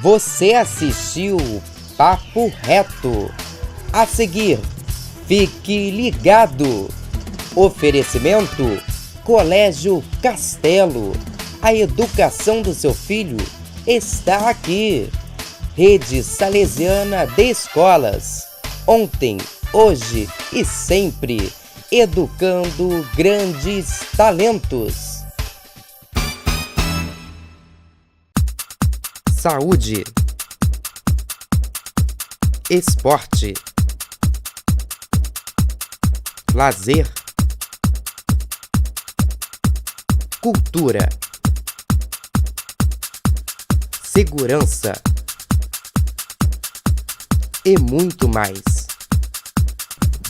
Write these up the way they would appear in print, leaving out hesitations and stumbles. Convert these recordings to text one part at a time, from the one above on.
Você assistiu Papo Reto. A seguir, fique ligado. Oferecimento Colégio Castelo. A educação do seu filho está aqui. Rede Salesiana de Escolas. Ontem, hoje e sempre. Educando grandes talentos. Saúde, esporte, lazer, cultura, segurança e muito mais.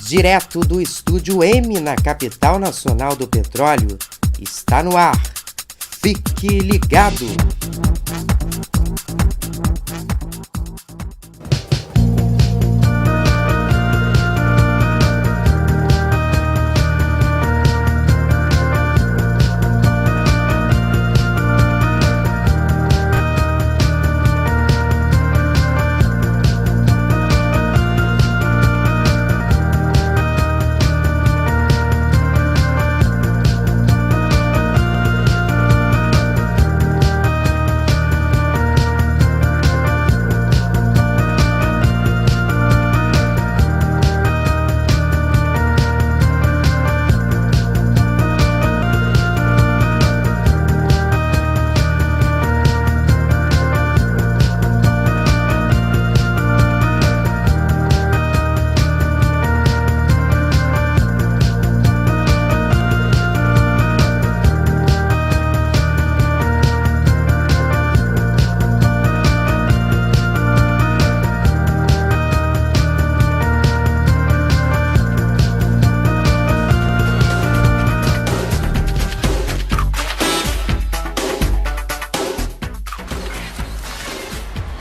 Direto do Estúdio M na capital nacional do petróleo, está no ar. Fique ligado!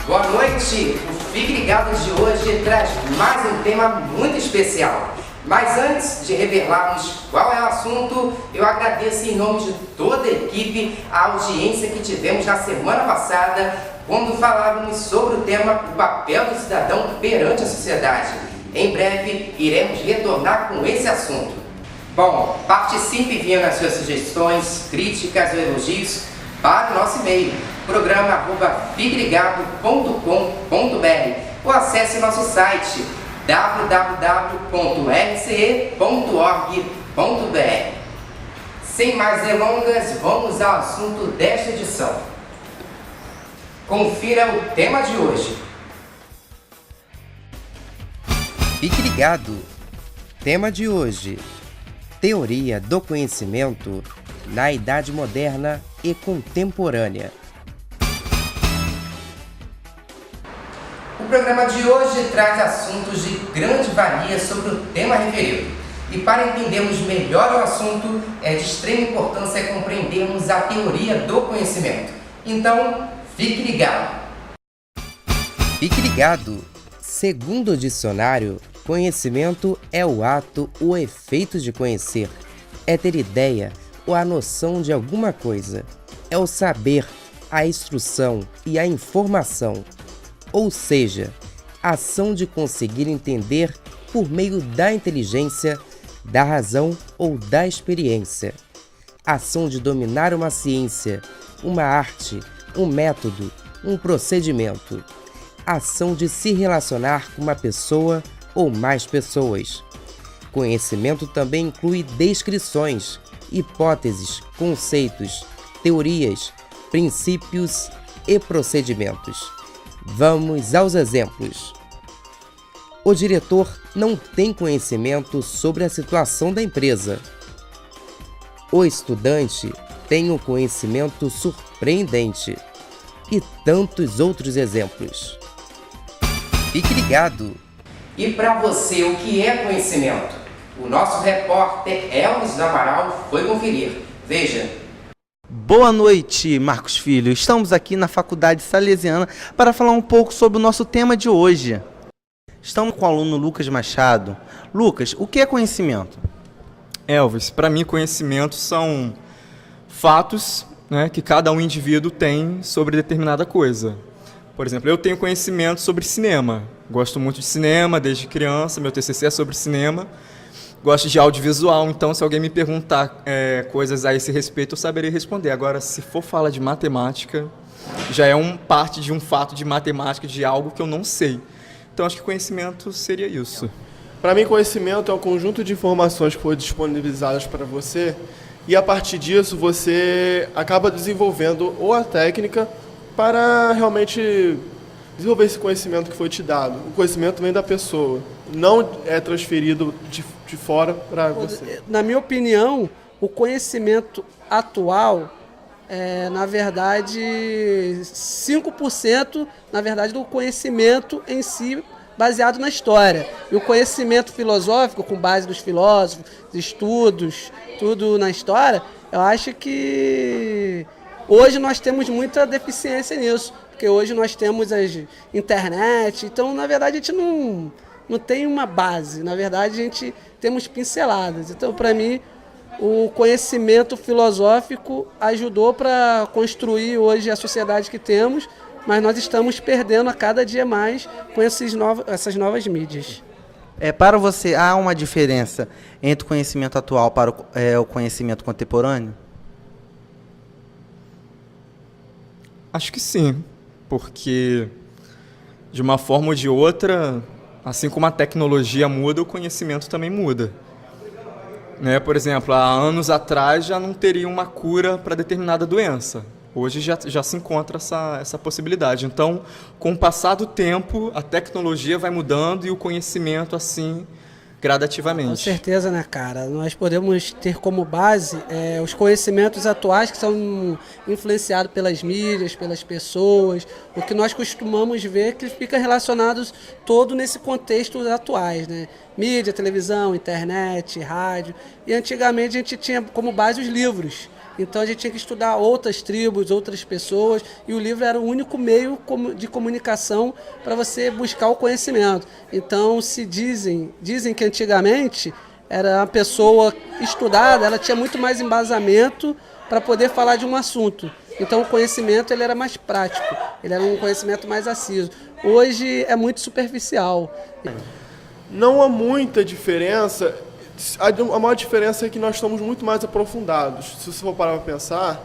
Boa noite! O Fique Ligado de hoje traz mais um tema muito especial. Mas antes de revelarmos qual é o assunto, eu agradeço em nome de toda a equipe a audiência que tivemos na semana passada, quando falávamos sobre o tema o papel do cidadão perante a sociedade. Em breve iremos retornar com esse assunto. Bom, participe enviando as suas sugestões, críticas ou elogios para o nosso e-mail, programa@fiqueligado.com.br, ou acesse nosso site www.rce.org.br. Sem mais delongas, vamos ao assunto desta edição. Confira o tema de hoje. Fique ligado. Tema de hoje: teoria do conhecimento na Idade Moderna e Contemporânea. O programa de hoje traz assuntos de grande valia sobre o tema referido. E para entendermos melhor o assunto, é de extrema importância compreendermos a teoria do conhecimento. Então, fique ligado. Fique ligado. Segundo o dicionário, conhecimento é o ato, o efeito de conhecer. É ter ideia ou a noção de alguma coisa. É o saber, a instrução e a informação. Ou seja, a ação de conseguir entender por meio da inteligência, da razão ou da experiência. A ação de dominar uma ciência, uma arte, um método, um procedimento. A ação de se relacionar com uma pessoa ou mais pessoas. Conhecimento também inclui descrições, hipóteses, conceitos, teorias, princípios e procedimentos. Vamos aos exemplos. O diretor não tem conhecimento sobre a situação da empresa. O estudante tem um conhecimento surpreendente. E tantos outros exemplos. Fique ligado! E para você, o que é conhecimento? O nosso repórter Elvis do Amaral foi conferir. Veja. Boa noite, Marcos Filho. Estamos aqui na Faculdade Salesiana para falar um pouco sobre o nosso tema de hoje. Estamos com o aluno Lucas Machado. Lucas, o que é conhecimento? Elvis, para mim, conhecimento são fatos, né, que cada um indivíduo tem sobre determinada coisa. Por exemplo, eu tenho conhecimento sobre cinema. Gosto muito de cinema desde criança, meu TCC é sobre cinema. Gosto de audiovisual, então se alguém me perguntar coisas a esse respeito, eu saberia responder. Agora, se for falar de matemática, já é parte de um fato de matemática, de algo que eu não sei. Então, acho que conhecimento seria isso. Para mim, conhecimento é um conjunto de informações que foram disponibilizadas para você e, a partir disso, você acaba desenvolvendo ou a técnica para realmente desenvolver esse conhecimento que foi te dado. O conhecimento vem da pessoa, não é transferido de fora para você. Na minha opinião, o conhecimento atual é, na verdade, 5% na verdade, do conhecimento em si baseado na história. E o conhecimento filosófico, com base nos filósofos, estudos, tudo na história, eu acho que hoje nós temos muita deficiência nisso, porque hoje nós temos a internet, então, na verdade, a gente não tem uma base, na verdade, a gente temos pinceladas. Então, para mim, o conhecimento filosófico ajudou para construir hoje a sociedade que temos, mas nós estamos perdendo a cada dia mais com essas novas mídias. Para você, há uma diferença entre o conhecimento atual para o conhecimento contemporâneo? Acho que sim, porque de uma forma ou de outra, assim como a tecnologia muda, o conhecimento também muda. Por exemplo, há anos atrás já não teria uma cura para determinada doença. Hoje já se encontra essa possibilidade. Então, com o passar do tempo, a tecnologia vai mudando e o conhecimento, assim, gradativamente. Com certeza, né, cara? Nós podemos ter como base os conhecimentos atuais que são influenciados pelas mídias, pelas pessoas. O que nós costumamos ver que fica relacionado todo nesse contexto atuais, né? Mídia, televisão, internet, rádio. E antigamente a gente tinha como base os livros. Então a gente tinha que estudar outras tribos, outras pessoas, e o livro era o único meio de comunicação para você buscar o conhecimento. Então dizem que antigamente era uma pessoa estudada, ela tinha muito mais embasamento para poder falar de um assunto. Então o conhecimento ele era mais prático, ele era um conhecimento mais assíduo. Hoje é muito superficial. Não há muita diferença. A maior diferença é que nós estamos muito mais aprofundados. Se você for parar para pensar,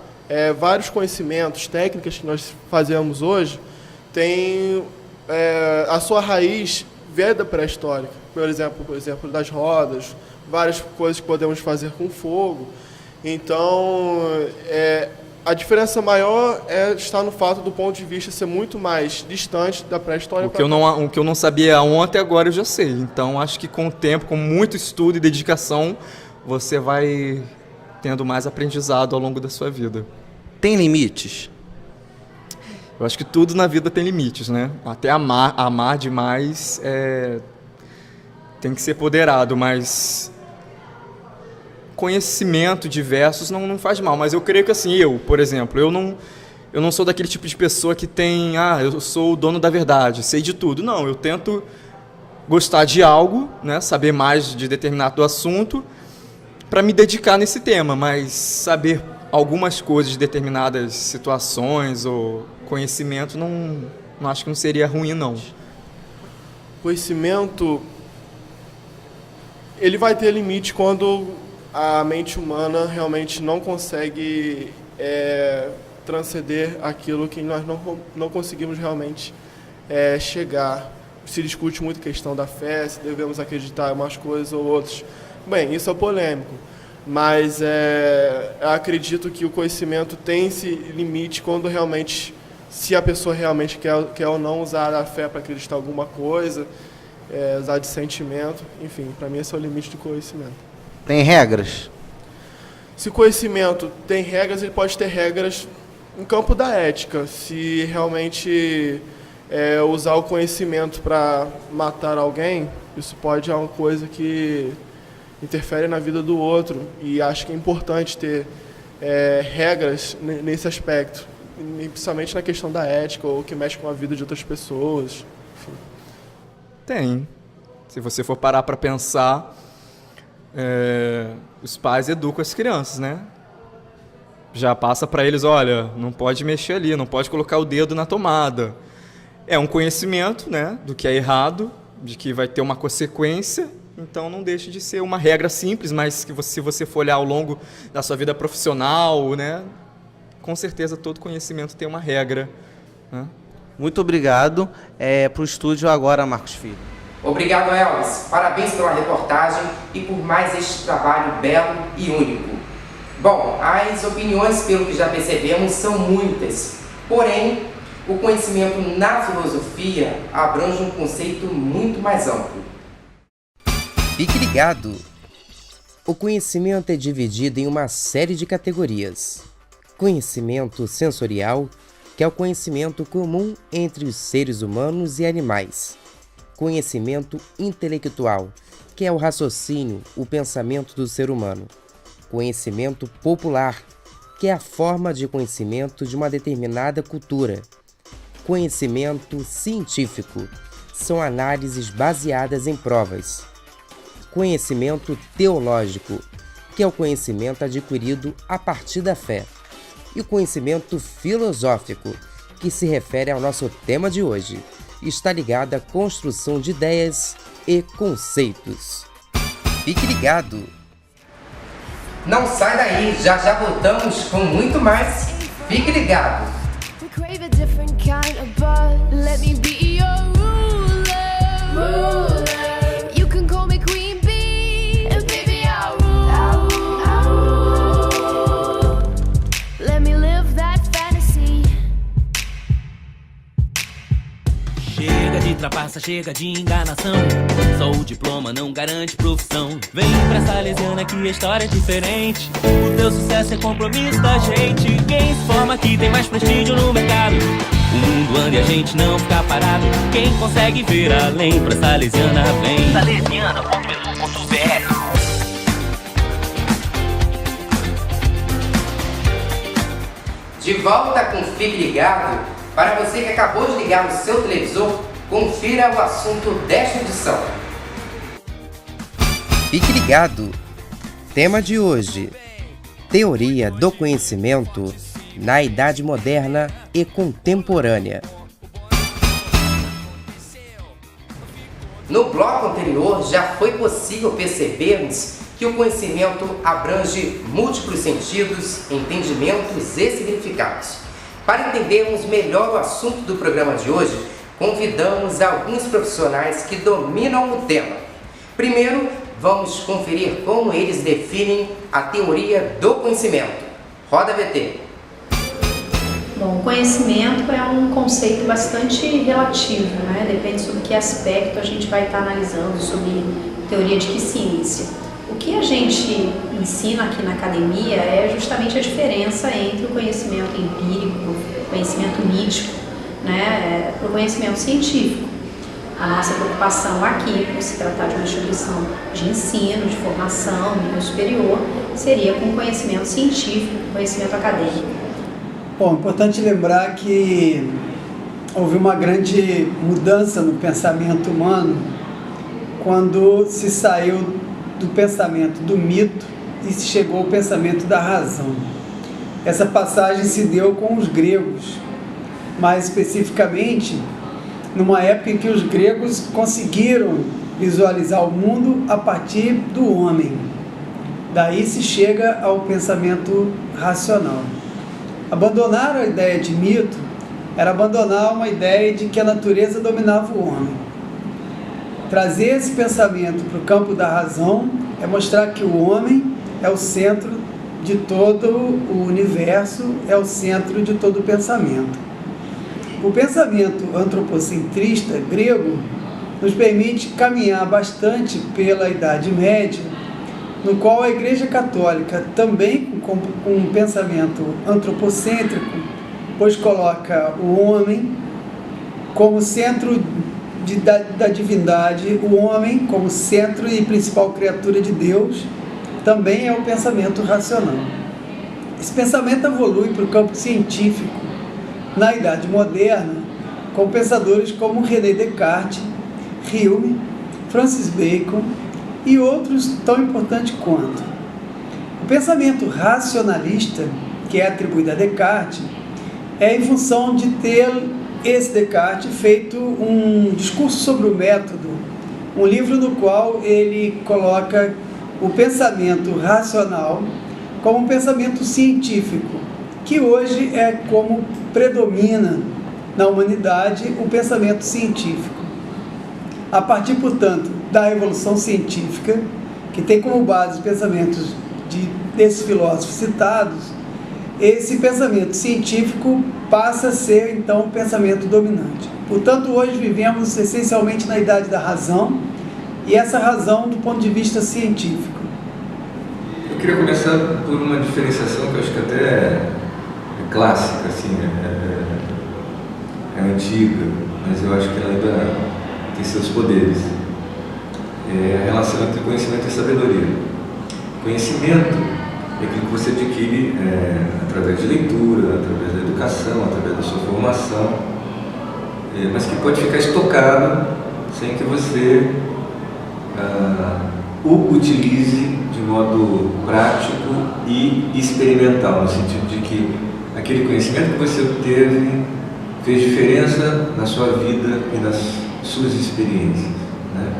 vários conhecimentos, técnicas que nós fazemos hoje, têm a sua raiz vem da pré-histórica. Por exemplo, das rodas, várias coisas que podemos fazer com fogo. Então, a diferença maior está no fato do ponto de vista ser muito mais distante da pré-história. O que eu não sabia ontem, agora eu já sei. Então, acho que com o tempo, com muito estudo e dedicação, você vai tendo mais aprendizado ao longo da sua vida. Tem limites? Eu acho que tudo na vida tem limites, né? Até amar demais tem que ser poderado, mas conhecimento diversos não faz mal, mas eu creio que assim, por exemplo, eu não sou daquele tipo de pessoa que tem, eu sou o dono da verdade, sei de tudo. Não, eu tento gostar de algo, né, saber mais de determinado assunto para me dedicar nesse tema, mas saber algumas coisas de determinadas situações ou conhecimento, não acho que não seria ruim, não. Conhecimento, ele vai ter limite quando a mente humana realmente não consegue transcender aquilo que nós não conseguimos realmente chegar. Se discute muito a questão da fé, se devemos acreditar em umas coisas ou outras. Bem, isso é polêmico, mas eu acredito que o conhecimento tem esse limite quando realmente, se a pessoa realmente quer ou não usar a fé para acreditar em alguma coisa, usar de sentimento, enfim, para mim esse é o limite do conhecimento. Tem regras? Se o conhecimento tem regras, ele pode ter regras no campo da ética. Se realmente usar o conhecimento para matar alguém, isso pode ser uma coisa que interfere na vida do outro. E acho que é importante ter regras nesse aspecto, principalmente na questão da ética ou que mexe com a vida de outras pessoas. Enfim. Tem. Se você for parar para pensar, os pais educam as crianças, né? Já passa para eles, olha, não pode mexer ali, não pode colocar o dedo na tomada. é um conhecimento, né, do que é errado, de que vai ter uma consequência, então não deixa de ser uma regra simples, mas que se você for olhar ao longo da sua vida profissional, né, com certeza todo conhecimento tem uma regra, né? Muito obrigado. Para o estúdio agora, Marcos Filho. Obrigado, Elvis. Parabéns pela reportagem e por mais este trabalho belo e único. Bom, as opiniões, pelo que já percebemos, são muitas. Porém, o conhecimento na filosofia abrange um conceito muito mais amplo. Fique ligado! O conhecimento é dividido em uma série de categorias. Conhecimento sensorial, que é o conhecimento comum entre os seres humanos e animais. Conhecimento intelectual, que é o raciocínio, o pensamento do ser humano. Conhecimento popular, que é a forma de conhecimento de uma determinada cultura. Conhecimento científico, são análises baseadas em provas. Conhecimento teológico, que é o conhecimento adquirido a partir da fé. E o conhecimento filosófico, que se refere ao nosso tema de hoje, está ligado à construção de ideias e conceitos. Fique ligado! Não sai daí, já já voltamos com muito mais. Fique ligado! Chega de trapaça, chega de enganação. Só o diploma não garante profissão. Vem pra Salesiana que a história é diferente. O teu sucesso é compromisso da gente. Quem se forma aqui tem mais prestígio no mercado. O mundo anda e a gente não fica parado. Quem consegue ver além pra Salesiana vem. Salesiana.edu.br. De volta com Fique Ligado. Para você que acabou de ligar no seu televisor, confira o assunto desta edição. Fique ligado! Tema de hoje: Teoria do conhecimento na Idade Moderna e Contemporânea. No bloco anterior já foi possível percebermos que o conhecimento abrange múltiplos sentidos, entendimentos e significados. Para entendermos melhor o assunto do programa de hoje, convidamos alguns profissionais que dominam o tema. Primeiro, vamos conferir como eles definem a teoria do conhecimento. Roda VT. Bom, conhecimento é um conceito bastante relativo, né? Depende sobre que aspecto a gente vai estar analisando, sobre teoria de que ciência. O que a gente ensina aqui na academia é justamente a diferença entre o conhecimento empírico, o conhecimento mítico, né, para o conhecimento científico. A nossa preocupação aqui, por se tratar de uma instituição de ensino, de formação, nível superior, seria com o conhecimento científico, conhecimento acadêmico. Bom, é importante lembrar que houve uma grande mudança no pensamento humano quando se saiu do pensamento do mito e se chegou ao pensamento da razão. Essa passagem se deu com os gregos, mais especificamente numa época em que os gregos conseguiram visualizar o mundo a partir do homem. Daí se chega ao pensamento racional. Abandonar a ideia de mito era abandonar uma ideia de que a natureza dominava o homem. Trazer esse pensamento para o campo da razão é mostrar que o homem é o centro de todo o universo, é o centro de todo o pensamento. O pensamento antropocentrista grego nos permite caminhar bastante pela Idade Média, no qual a Igreja Católica, também com um pensamento antropocêntrico, pois coloca o homem como centro da divindade, o homem como centro e principal criatura de Deus, também é o pensamento racional. Esse pensamento evolui para o campo científico na Idade Moderna, com pensadores como René Descartes, Hume, Francis Bacon e outros tão importantes quanto. O pensamento racionalista, que é atribuído a Descartes, é em função de ter esse Descartes feito um discurso sobre o método, um livro no qual ele coloca o pensamento racional como um pensamento científico, que hoje é como predomina na humanidade o pensamento científico. A partir, portanto, da evolução científica, que tem como base os pensamentos desses filósofos citados, esse pensamento científico passa a ser, então, o pensamento dominante. Portanto, hoje vivemos essencialmente na idade da razão, e essa razão do ponto de vista científico. Eu queria começar por uma diferenciação que eu acho que até é clássica, assim, é antiga, mas eu acho que ela ainda tem seus poderes. É a relação entre conhecimento e sabedoria. Conhecimento é aquilo que você adquire através de leitura, através da educação, através da sua formação, mas que pode ficar estocado sem que você o utilize de modo prático e experimental, no sentido de que aquele conhecimento que você obteve fez diferença na sua vida e nas suas experiências, né?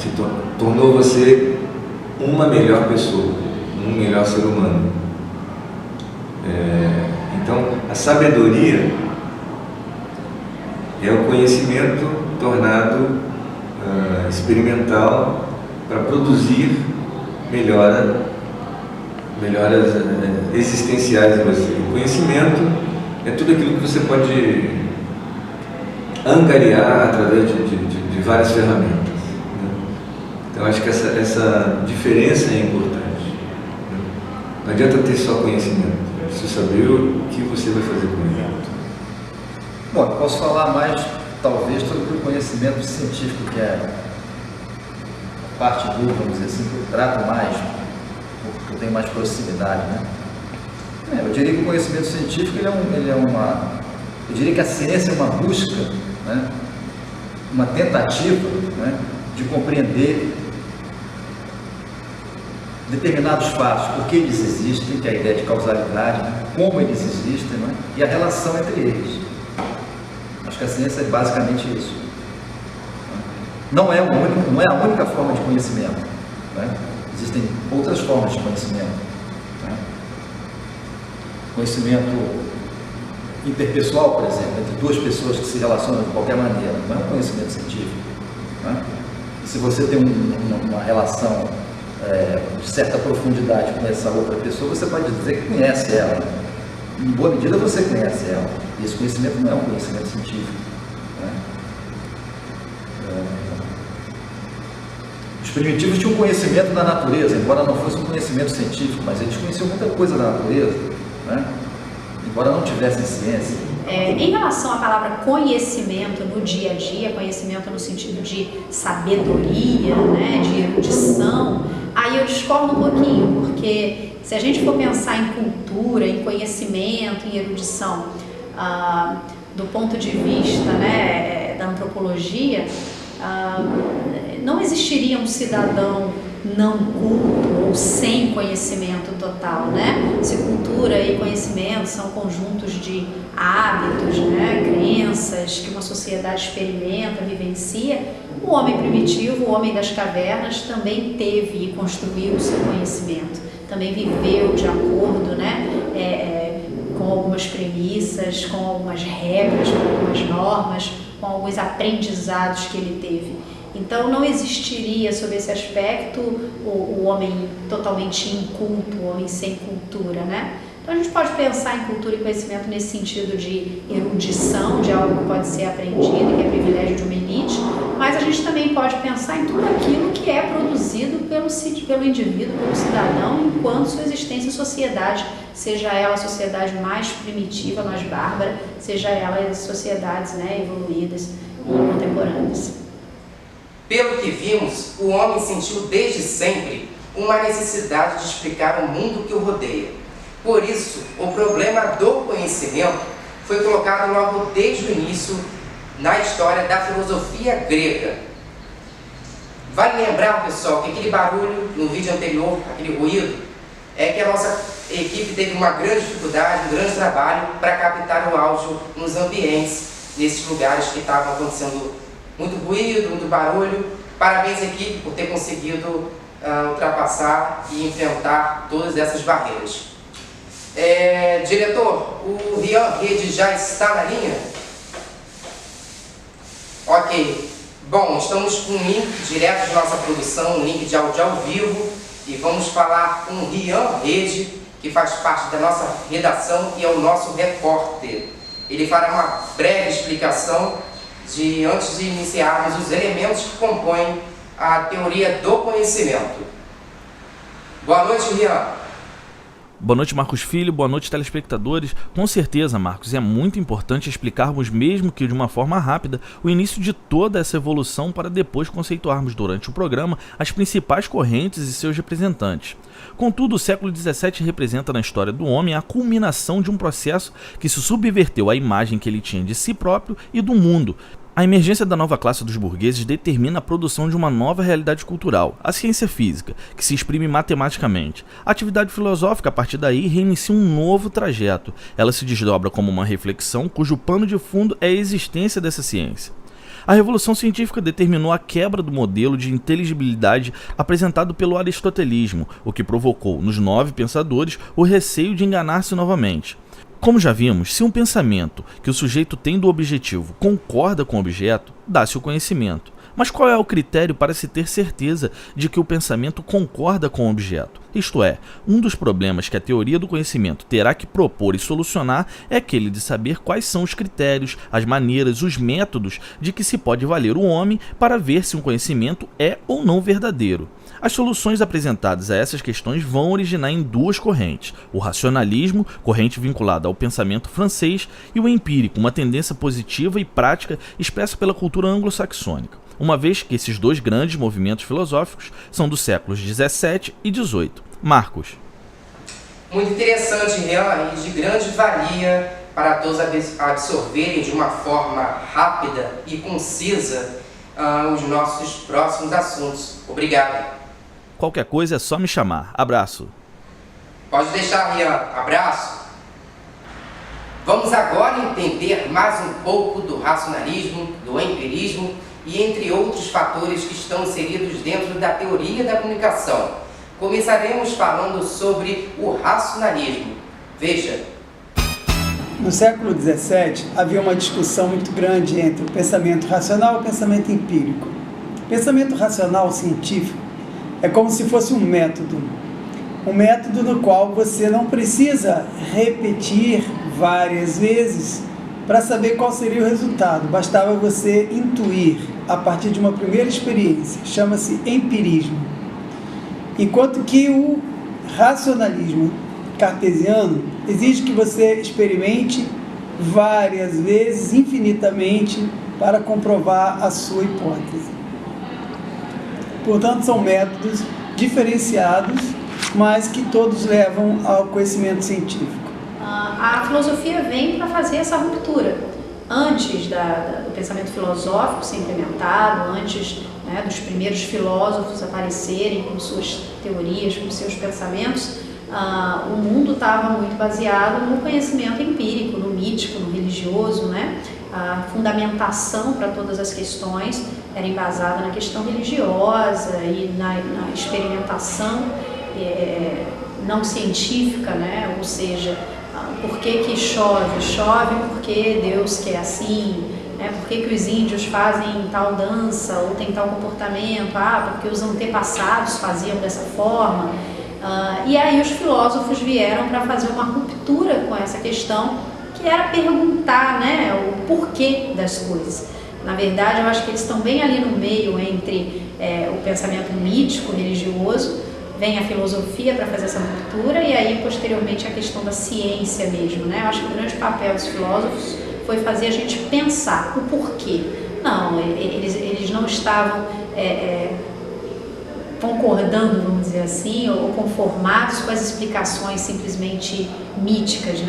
Se tornou você uma melhor pessoa, um melhor ser humano. Então, a sabedoria é o conhecimento tornado experimental para produzir melhoras existenciais em você. O conhecimento é tudo aquilo que você pode angariar através de várias ferramentas. Então, acho que essa diferença é importante. Não adianta ter só conhecimento, é preciso saber o que você vai fazer com ele. Bom, eu posso falar mais, talvez, sobre o conhecimento científico, que é a parte do, vamos dizer assim, que eu trato mais, porque eu tenho mais proximidade, né? Eu diria que o conhecimento científico, eu diria que a ciência é uma busca, né? Uma tentativa, né? De compreender determinados fatos, por que eles existem, que é a ideia de causalidade, né? Como eles existem, né? E a relação entre eles. Acho que a ciência é basicamente isso. Não é a única forma de conhecimento, né? Existem outras formas de conhecimento, né? Conhecimento interpessoal, por exemplo, entre duas pessoas que se relacionam de qualquer maneira, não é um conhecimento científico, né? E se você tem uma relação de certa profundidade com essa outra pessoa, você pode dizer que conhece ela. Em boa medida você conhece ela. E esse conhecimento não é um conhecimento científico, né? Os primitivos tinham conhecimento da natureza, embora não fosse um conhecimento científico, mas eles conheciam muita coisa da natureza, né? Embora não tivessem ciência. Em relação à palavra conhecimento no dia a dia, conhecimento no sentido de sabedoria, né, de erudição, aí eu discordo um pouquinho, porque se a gente for pensar em cultura, em conhecimento, em erudição, do ponto de vista, né, da antropologia, não existiria um cidadão não culto ou sem conhecimento total, né? Se cultura e conhecimento são conjuntos de hábitos, né, crenças que uma sociedade experimenta, vivencia, o homem primitivo, o homem das cavernas, também teve e construiu o seu conhecimento, também viveu de acordo, né, com algumas premissas, com algumas regras, com algumas normas, com alguns aprendizados que ele teve. Então não existiria, sob esse aspecto, o homem totalmente inculto, o homem sem cultura, né? Então a gente pode pensar em cultura e conhecimento nesse sentido de erudição, de algo que pode ser aprendido, que é privilégio de uma elite, mas a gente também pode pensar em tudo aquilo que é produzido pelo indivíduo, pelo cidadão, enquanto sua existência em sociedade, seja ela a sociedade mais primitiva, mais bárbara, seja ela as sociedades, né, evoluídas e contemporâneas. Pelo que vimos, o homem sentiu desde sempre uma necessidade de explicar o mundo que o rodeia. Por isso, o problema do conhecimento foi colocado logo desde o início na história da filosofia grega. Vale lembrar, pessoal, que aquele barulho no vídeo anterior, aquele ruído, é que a nossa equipe teve uma grande dificuldade, um grande trabalho para captar o áudio nos ambientes, nesses lugares que estavam acontecendo muito ruído, muito barulho. Parabéns, equipe, por ter conseguido ultrapassar e enfrentar todas essas barreiras. Diretor, o Rian Rede já está na linha? Ok. Bom, estamos com um link direto de nossa produção, um link de áudio ao vivo, e vamos falar com o Rian Rede, que faz parte da nossa redação e é o nosso repórter. Ele fará uma breve explicação antes de iniciarmos os elementos que compõem a teoria do conhecimento. Boa noite, Rian. Boa noite, Marcos Filho. Boa noite, telespectadores. Com certeza, Marcos, é muito importante explicarmos, mesmo que de uma forma rápida, o início de toda essa evolução para depois conceituarmos durante o programa as principais correntes e seus representantes. Contudo, o século XVII representa na história do homem a culminação de um processo que se subverteu à imagem que ele tinha de si próprio e do mundo. A emergência da nova classe dos burgueses determina a produção de uma nova realidade cultural, a ciência física, que se exprime matematicamente. A atividade filosófica, a partir daí, reinicia um novo trajeto. Ela se desdobra como uma reflexão cujo pano de fundo é a existência dessa ciência. A Revolução Científica determinou a quebra do modelo de inteligibilidade apresentado pelo aristotelismo, o que provocou, nos 9 pensadores, o receio de enganar-se novamente. Como já vimos, se um pensamento que o sujeito tem do objetivo concorda com o objeto, dá-se o conhecimento. Mas qual é o critério para se ter certeza de que o pensamento concorda com o objeto? Isto é, um dos problemas que a teoria do conhecimento terá que propor e solucionar é aquele de saber quais são os critérios, as maneiras, os métodos de que se pode valer o homem para ver se um conhecimento é ou não verdadeiro. As soluções apresentadas a essas questões vão originar em 2 correntes: o racionalismo, corrente vinculada ao pensamento francês, e o empírico, uma tendência positiva e prática expressa pela cultura anglo-saxônica, uma vez que esses 2 grandes movimentos filosóficos são dos séculos XVII e XVIII. Marcos. Muito interessante, Rian, e de grande valia para todos absorverem de uma forma rápida e concisa os nossos próximos assuntos. Obrigado. Qualquer coisa é só me chamar. Abraço. Pode deixar, Rian. Abraço. Vamos agora entender mais um pouco do racionalismo, do empirismo e entre outros fatores que estão inseridos dentro da teoria da comunicação. Começaremos falando sobre o racionalismo. Veja. No século XVII, havia uma discussão muito grande entre o pensamento racional e o pensamento empírico. O pensamento racional científico é como se fosse um método no qual você não precisa repetir várias vezes para saber qual seria o resultado. Bastava você intuir a partir de uma primeira experiência. Chama-se empirismo. Enquanto que o racionalismo cartesiano exige que você experimente várias vezes, infinitamente, para comprovar a sua hipótese. Portanto, são métodos diferenciados, mas que todos levam ao conhecimento científico. A filosofia vem para fazer essa ruptura. Antes do pensamento filosófico ser implementado, antes dos primeiros filósofos aparecerem com suas teorias, com seus pensamentos, o mundo estava muito baseado no conhecimento empírico, no mítico, no religioso, A fundamentação para todas as questões era embasada na questão religiosa e na experimentação não científica, ou seja, por que chove? Chove porque Deus quer assim, por que os índios fazem tal dança ou tem tal comportamento? Porque os antepassados faziam dessa forma. E aí os filósofos vieram para fazer uma ruptura com essa questão, que era perguntar o porquê das coisas. Na verdade, eu acho que eles estão bem ali no meio entre o pensamento mítico, religioso, vem a filosofia para fazer essa ruptura, e aí posteriormente a questão da ciência mesmo. Eu acho que o grande papel dos filósofos foi fazer a gente pensar o porquê. Não, eles não estavam concordando, vamos dizer assim, ou conformados com as explicações simplesmente míticas,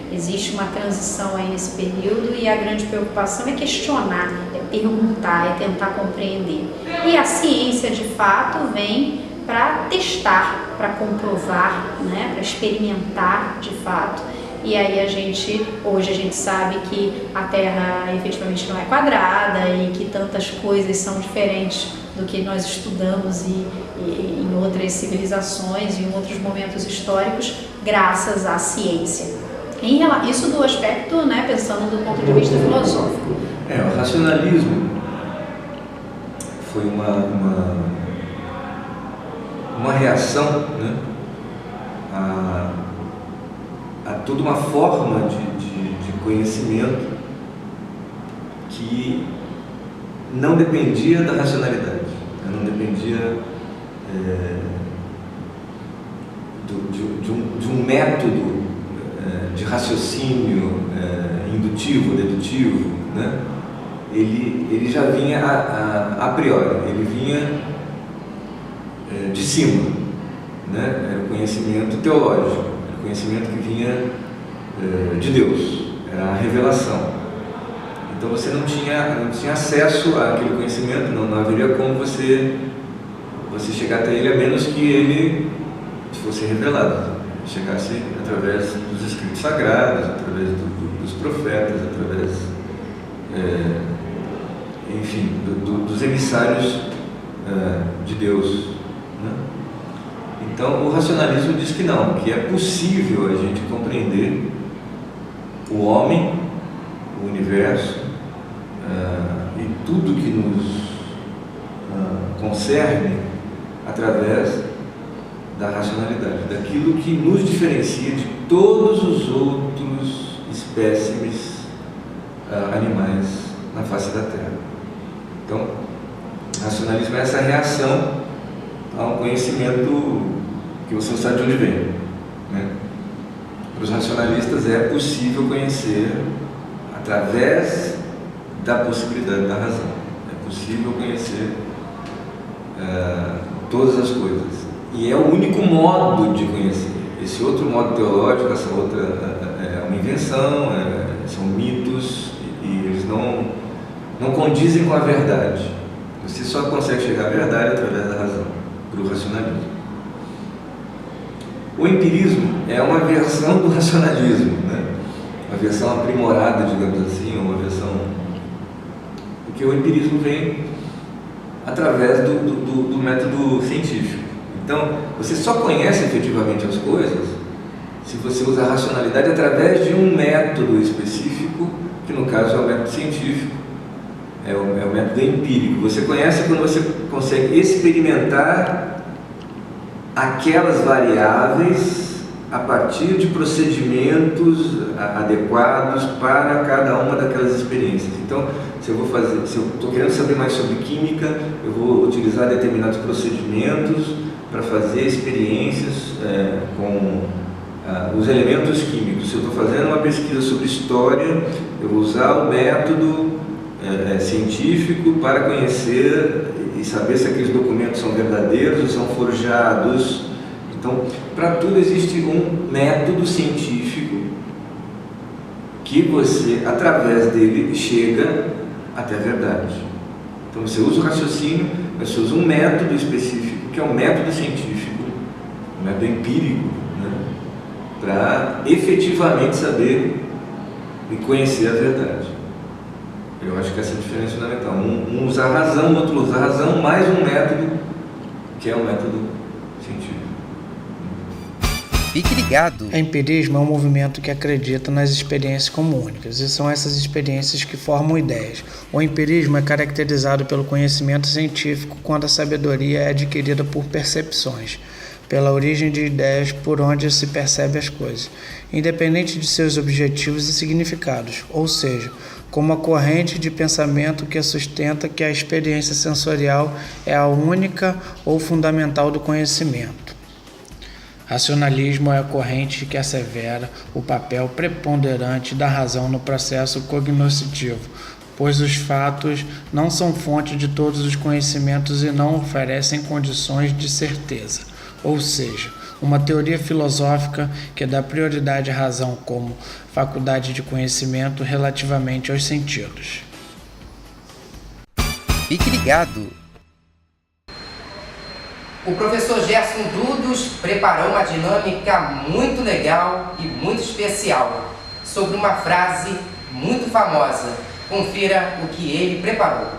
Existe uma transição aí nesse período, e a grande preocupação é questionar, é perguntar, é tentar compreender. E a ciência, de fato, vem para testar para comprovar, né, para experimentar de fato. E aí hoje a gente sabe que a Terra efetivamente não é quadrada e que tantas coisas são diferentes do que nós estudamos e em outras civilizações e em outros momentos históricos, graças à ciência. Isso do aspecto, né, pensando do ponto de vista filosófico. O racionalismo foi uma reação, né, a toda uma forma de conhecimento que não dependia da racionalidade, não dependia de um método de raciocínio indutivo, dedutivo, né? Ele já vinha a priori, ele vinha de cima, né? Era o conhecimento teológico, era o conhecimento que vinha de Deus, era a revelação. Então você não tinha acesso àquele conhecimento, não haveria como você chegar até ele, a menos que ele fosse revelado, chegasse através dos escritos sagrados, através dos profetas, através, enfim, dos emissários de Deus, né? Então o racionalismo diz que não, que é possível a gente compreender o homem, o universo e tudo que nos concerne através da racionalidade, daquilo que nos diferencia de todos os outros espécimes animais na face da Terra. Então, racionalismo é essa reação a um conhecimento que você não sabe de onde vem, né? Para os racionalistas é possível conhecer através da possibilidade da razão. É possível conhecer todas as coisas. E é o único modo de conhecer. Esse outro modo teológico, essa outra é uma invenção, são mitos e eles não condizem com a verdade. Você só consegue chegar à verdade através da razão, para o racionalismo. O empirismo é uma versão do racionalismo, né? Uma versão aprimorada, digamos assim, uma versão... Porque o empirismo vem através do método científico. Então, você só conhece efetivamente as coisas se você usa a racionalidade através de um método específico, que no caso é o método científico, é o método empírico. Você conhece quando você consegue experimentar aquelas variáveis a partir de procedimentos adequados para cada uma daquelas experiências. Então, se eu estou querendo saber mais sobre química, eu vou utilizar determinados procedimentos para fazer experiências com os elementos químicos. Se eu estou fazendo uma pesquisa sobre história, eu vou usar o método científico para conhecer e saber se aqueles documentos são verdadeiros ou são forjados. Então, para tudo existe um método científico que você, através dele, chega até a verdade. Então, você usa o raciocínio, você usa um método específico, que é um método científico, um método empírico, né, para efetivamente saber e conhecer a verdade. Eu acho que essa é a diferença fundamental. Um usa a razão, o outro usa a razão, mais um método, que é o método científico. Fique ligado! Empirismo é um movimento que acredita nas experiências como únicas, e são essas experiências que formam ideias. O empirismo é caracterizado pelo conhecimento científico quando a sabedoria é adquirida por percepções, pela origem de ideias por onde se percebe as coisas, independente de seus objetivos e significados, ou seja, como a corrente de pensamento que sustenta que a experiência sensorial é a única ou fundamental do conhecimento. Racionalismo é a corrente que assevera o papel preponderante da razão no processo cognoscitivo, pois os fatos não são fonte de todos os conhecimentos e não oferecem condições de certeza, ou seja, uma teoria filosófica que dá prioridade à razão como faculdade de conhecimento relativamente aos sentidos. Fique ligado! O professor Gerson Dudos preparou uma dinâmica muito legal e muito especial sobre uma frase muito famosa. Confira o que ele preparou.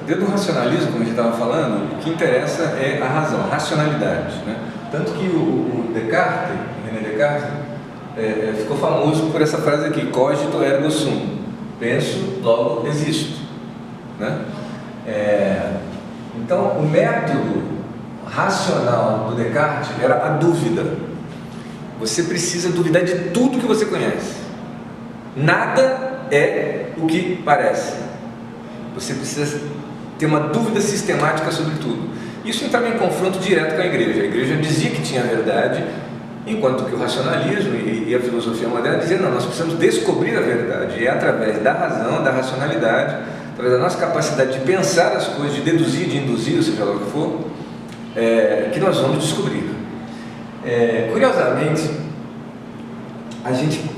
Dentro do racionalismo, como a gente estava falando, o que interessa é a razão, a racionalidade, né? Tanto que o Descartes, René Descartes, ficou famoso por essa frase aqui, cogito ergo sum, penso, logo existo, né? Então, o método racional do Descartes era a dúvida. Você precisa duvidar de tudo que você conhece. Nada é o que parece. Você precisa ter uma dúvida sistemática sobre tudo. Isso entrava em confronto direto com a igreja. A igreja dizia que tinha a verdade, enquanto que o racionalismo e a filosofia moderna diziam, não, nós precisamos descobrir a verdade. E é através da razão, da racionalidade, através da nossa capacidade de pensar as coisas, de deduzir, de induzir, ou seja lá o que for, que nós vamos descobrir. Curiosamente, a gente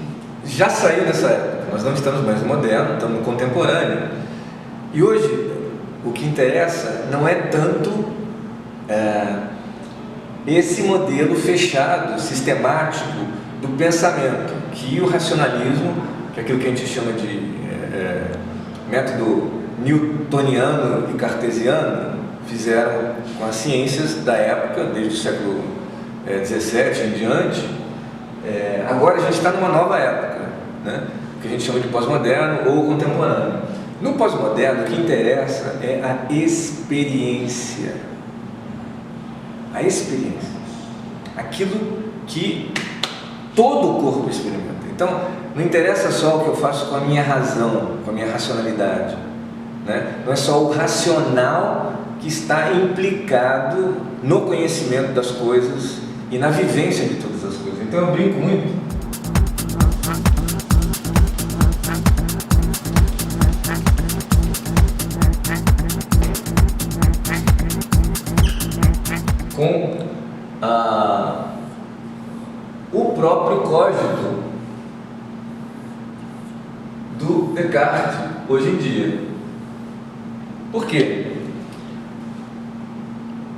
já saiu dessa época. Nós não estamos mais no moderno, estamos no contemporâneo. E hoje, o que interessa não é tanto esse modelo fechado, sistemático do pensamento, que o racionalismo, que é aquilo que a gente chama de método newtoniano e cartesiano, fizeram com as ciências da época, desde o século XVII em diante. Agora a gente está numa nova época, né? Que a gente chama de pós-moderno ou contemporâneo. No pós-moderno, o que interessa é a experiência. A experiência. Aquilo que todo o corpo experimenta. Então, não interessa só o que eu faço com a minha razão, com a minha racionalidade, né? Não é só o racional que está implicado no conhecimento das coisas e na vivência de todas as coisas. Então, eu brinco muito com o próprio código do Descartes hoje em dia. Por quê?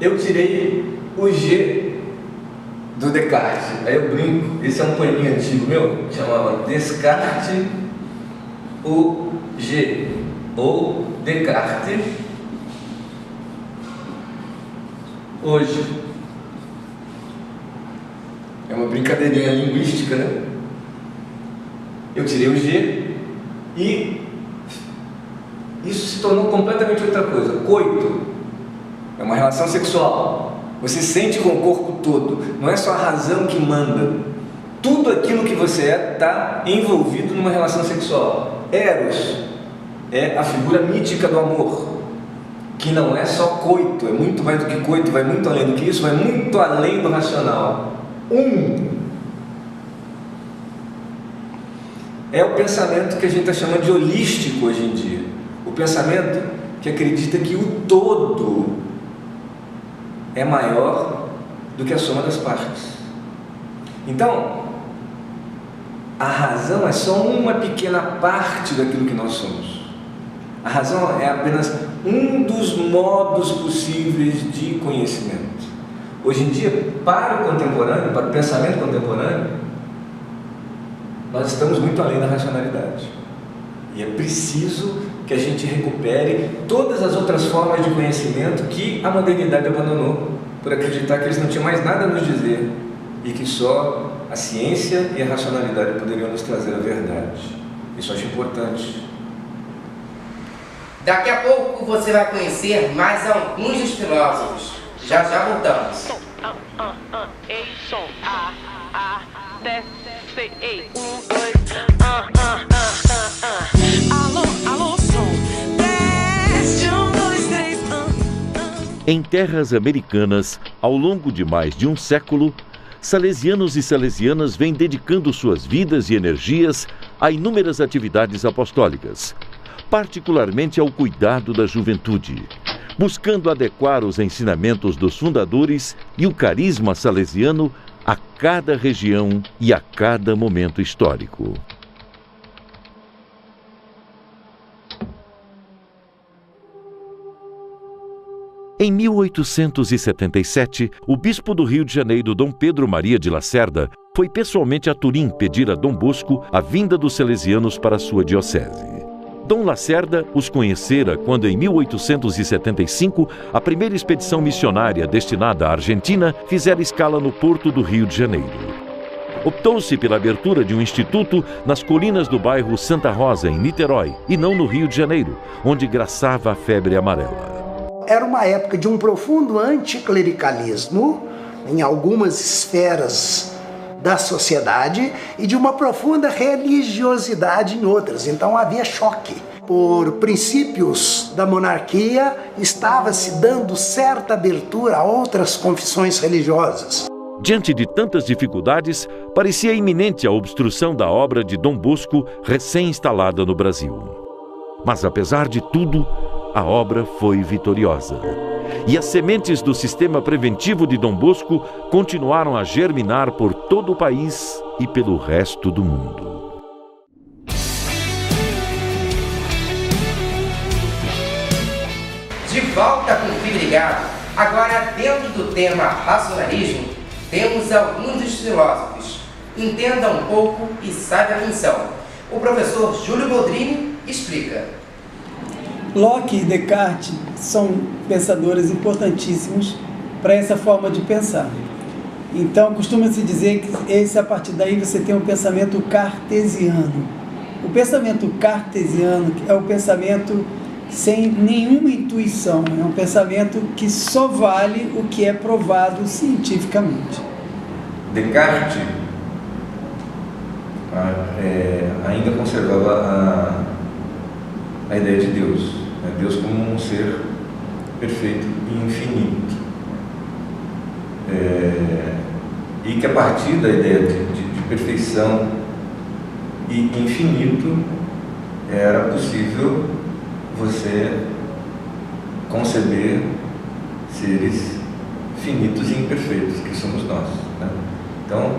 Eu tirei o G do Descartes. Aí eu brinco, esse é um poeminha antigo meu, que chamava Descartes o G, ou Descartes hoje. É uma brincadeirinha linguística, né? Eu tirei o G e isso se tornou completamente outra coisa. Coito é uma relação sexual. Você sente com o corpo todo. Não é só a razão que manda. Tudo aquilo que você está envolvido numa relação sexual. Eros é a figura mítica do amor, que não é só coito, é muito mais do que coito, vai muito além do que isso, vai muito além do racional. É o pensamento que a gente está chamando de holístico hoje em dia. O pensamento que acredita que o todo é maior do que a soma das partes. Então, a razão é só uma pequena parte daquilo que nós somos. A razão é apenas um dos modos possíveis de conhecimento. Hoje em dia, para o contemporâneo, para o pensamento contemporâneo, nós estamos muito além da racionalidade. E é preciso que a gente recupere todas as outras formas de conhecimento que a modernidade abandonou, por acreditar que eles não tinham mais nada a nos dizer e que só a ciência e a racionalidade poderiam nos trazer a verdade. Isso eu acho importante. Daqui a pouco você vai conhecer mais alguns dos filósofos. Já já voltamos. Ei, som, desce, ei, 1, 2, alô, alô, som, desce, 1, 2, 3, Em terras americanas, ao longo de mais de um século, salesianos e salesianas vêm dedicando suas vidas e energias a inúmeras atividades apostólicas, particularmente ao cuidado da juventude, buscando adequar os ensinamentos dos fundadores e o carisma salesiano a cada região e a cada momento histórico. Em 1877, o bispo do Rio de Janeiro, Dom Pedro Maria de Lacerda, foi pessoalmente a Turim pedir a Dom Bosco a vinda dos salesianos para sua diocese. Dom Lacerda os conhecera quando, em 1875, a primeira expedição missionária destinada à Argentina fizera escala no porto do Rio de Janeiro. Optou-se pela abertura de um instituto nas colinas do bairro Santa Rosa, em Niterói, e não no Rio de Janeiro, onde graçava a febre amarela. Era uma época de um profundo anticlericalismo em algumas esferas da sociedade e de uma profunda religiosidade em outras. Então havia choque. Por princípios da monarquia, estava se dando certa abertura a outras confissões religiosas. Diante de tantas dificuldades, parecia iminente a obstrução da obra de Dom Bosco, recém-instalada no Brasil. Mas, apesar de tudo, a obra foi vitoriosa. E as sementes do sistema preventivo de Dom Bosco continuaram a germinar por todo o país e pelo resto do mundo. De volta com o Fio Ligado, agora dentro do tema racionalismo, temos alguns dos filósofos. Entenda um pouco e saiba quem são. O professor Júlio Boldrini explica. Locke e Descartes são pensadores importantíssimos para essa forma de pensar. Então, costuma-se dizer que a partir daí você tem um pensamento cartesiano. O pensamento cartesiano é o pensamento sem nenhuma intuição, é um pensamento que só vale o que é provado cientificamente. Descartes ainda conservava a ideia de Deus. Deus como um ser perfeito e infinito. E que a partir da ideia de perfeição e infinito era possível você conceber seres finitos e imperfeitos, que somos nós, né? Então,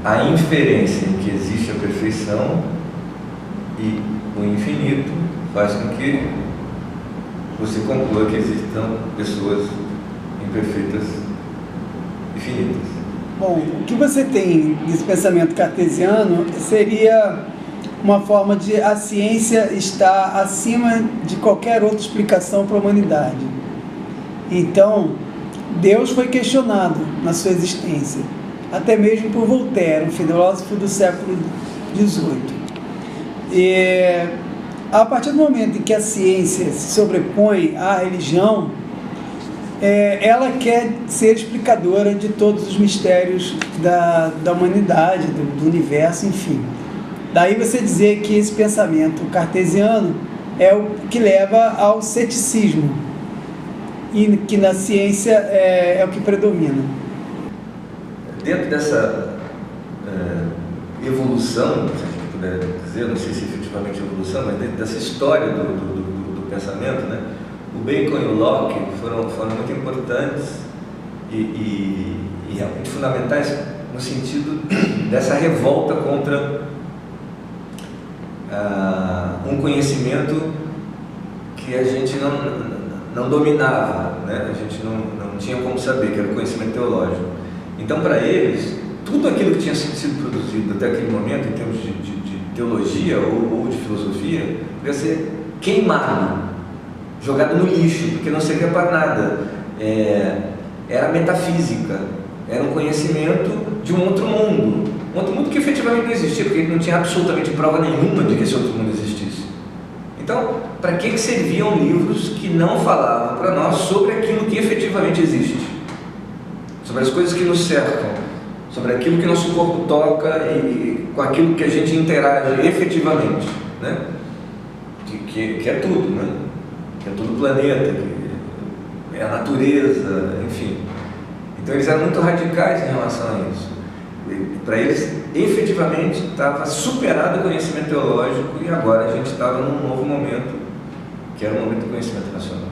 a inferência em que existe a perfeição e o infinito faz com que você conclua que existam pessoas imperfeitas e finitas. Bom, o que você tem desse pensamento cartesiano seria uma forma de a ciência estar acima de qualquer outra explicação para a humanidade. Então, Deus foi questionado na sua existência, até mesmo por Voltaire, um filósofo do século XVIII. E a partir do momento em que a ciência se sobrepõe à religião, ela quer ser explicadora de todos os mistérios da humanidade, do universo, enfim. Daí você dizer que esse pensamento cartesiano é o que leva ao ceticismo e que na ciência é o que predomina. Dentro dessa evolução, se a gente puder dizer, não sei se efetivamente evolução, mas dentro dessa história do pensamento, né, o Bacon e o Locke foram muito importantes e realmente fundamentais no sentido dessa revolta contra um conhecimento que a gente não dominava, né? A gente não tinha como saber, que era o conhecimento teológico. Então, para eles, tudo aquilo que tinha sido produzido até aquele momento, em termos de teologia ou de filosofia, devia ser queimado, jogado no lixo, porque não servia para nada. Era metafísica, era um conhecimento de um outro mundo que efetivamente não existia, porque ele não tinha absolutamente prova nenhuma de que esse outro mundo existisse. Então, para que serviam livros que não falavam para nós sobre aquilo que efetivamente existe? Sobre as coisas que nos cercam, sobre aquilo que nosso corpo toca e com aquilo que a gente interage efetivamente, né? Que é tudo, né? Que é todo o planeta, que é a natureza, enfim. Então eles eram muito radicais em relação a isso. Para eles, efetivamente, estava superado o conhecimento teológico e agora a gente estava num novo momento, que era o momento do conhecimento racional.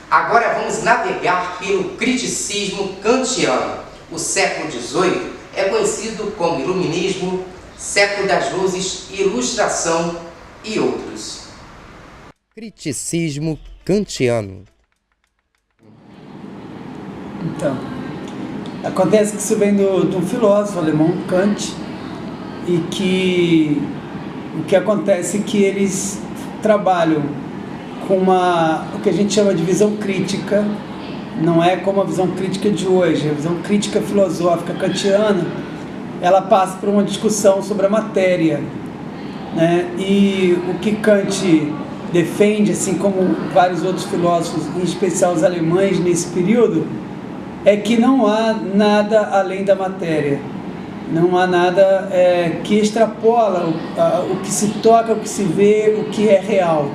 Agora vamos navegar pelo criticismo kantiano. O século XVIII é conhecido como Iluminismo, século das luzes, Ilustração e outros. Criticismo kantiano. Então, acontece que isso vem de um filósofo alemão, Kant, e que o que acontece é que eles trabalham com o que a gente chama de visão crítica, não é como a visão crítica de hoje. A visão crítica filosófica kantiana, ela passa por uma discussão sobre a matéria, né? E o que Kant defende, assim como vários outros filósofos, em especial os alemães nesse período, é que não há nada além da matéria, não há nada que extrapola o que se toca, o que se vê, o que é real.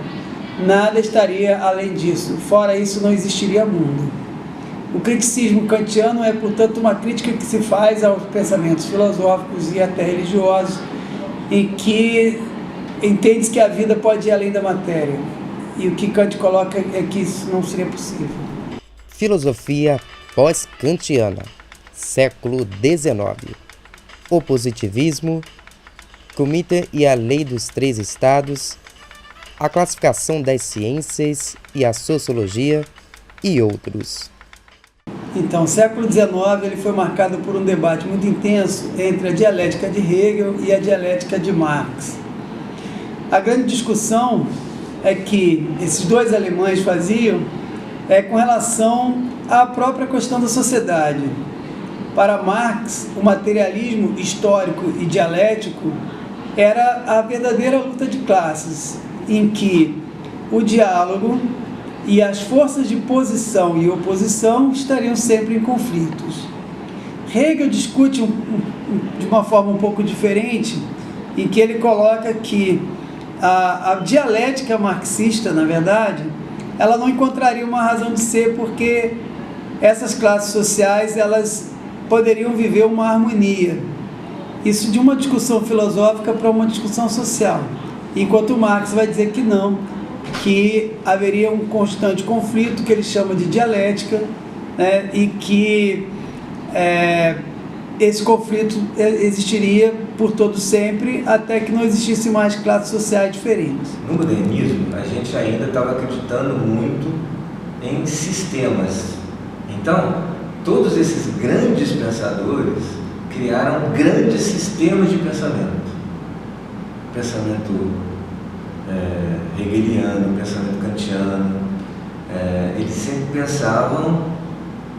Nada estaria além disso. Fora isso, não existiria mundo. O criticismo kantiano é, portanto, uma crítica que se faz aos pensamentos filosóficos e até religiosos, em que entende-se que a vida pode ir além da matéria. E o que Kant coloca é que isso não seria possível. Filosofia pós-kantiana, século XIX. O positivismo, Comite e a lei dos três estados, a classificação das ciências e a sociologia e outros. Então, o século XIX ele foi marcado por um debate muito intenso entre a dialética de Hegel e a dialética de Marx. A grande discussão é que esses dois alemães faziam com relação à própria questão da sociedade. Para Marx, o materialismo histórico e dialético era a verdadeira luta de classes, em que o diálogo e as forças de posição e oposição estariam sempre em conflitos. Hegel discute de uma forma um pouco diferente, em que ele coloca que a dialética marxista, na verdade, ela não encontraria uma razão de ser, porque essas classes sociais elas poderiam viver uma harmonia. Isso de uma discussão filosófica para uma discussão social. Enquanto Marx vai dizer que não, que haveria um constante conflito, que ele chama de dialética, né, e que esse conflito existiria por todo sempre, até que não existisse mais classes sociais diferentes. No modernismo, a gente ainda estava acreditando muito em sistemas. Então, todos esses grandes pensadores criaram grandes sistemas de pensamento. Pensamento hegeliano, pensamento kantiano, eles sempre pensavam